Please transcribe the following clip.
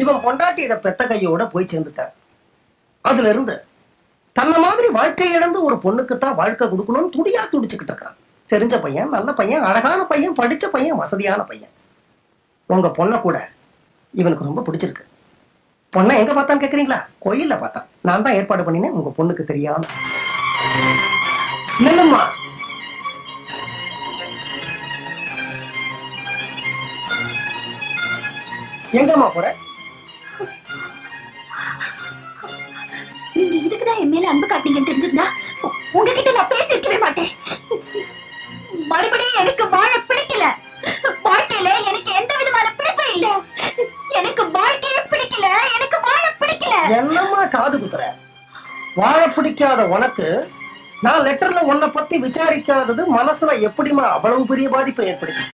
இவன் பொண்டாட்டி இத பெத்த கையோட போய் சேர்ந்துட்டார். அதுல இருந்து தன்ன மாதிரி வாழ்க்கை இழந்து ஒரு பொண்ணுக்குத்தான் வாழ்க்கை கொடுக்கணும்னு துடியா துடிச்சுக்கிட்டு இருக்கான். தெரிஞ்ச பையன், நல்ல பையன், அழகான பையன், படிச்ச பையன், வசதியான பையன். உங்க பொண்ணை கூட இவனுக்கு ரொம்ப பிடிச்சிருக்கு. பொண்ணை எங்க பார்த்தான்னு கேக்குறீங்களா? கோயில்ல பார்த்தான். நான் தான் ஏற்பாடு பண்ணினேன், உங்க பொண்ணுக்கு தெரியாம. நில்லுமா. எங்கம்மா போற? நீங்க இதுக்குதான் என் மேல அன்பு காட்டீங்கன்னு தெரிஞ்சிருந்தா உங்ககிட்ட நான் பேசிருக்கவே மாட்டேன். மறுபடியும் எனக்கு வாழ பிடிக்கல. வாழ்க்கையில எனக்கு எந்த விதமான பிடிப்பும் இல்ல. எனக்கு வாழ்க்கையே பிடிக்கல. எனக்கு வாழ பிடிக்கல. என்னம்மா காது குத்துற? வாழ பிடிக்காத உனக்கு நான் லெட்டர்ல உன்னை பத்தி விசாரிக்காதது மனசுல எப்படிமா அவ்வளவு பெரிய பாதிப்பை ஏற்படுத்தி?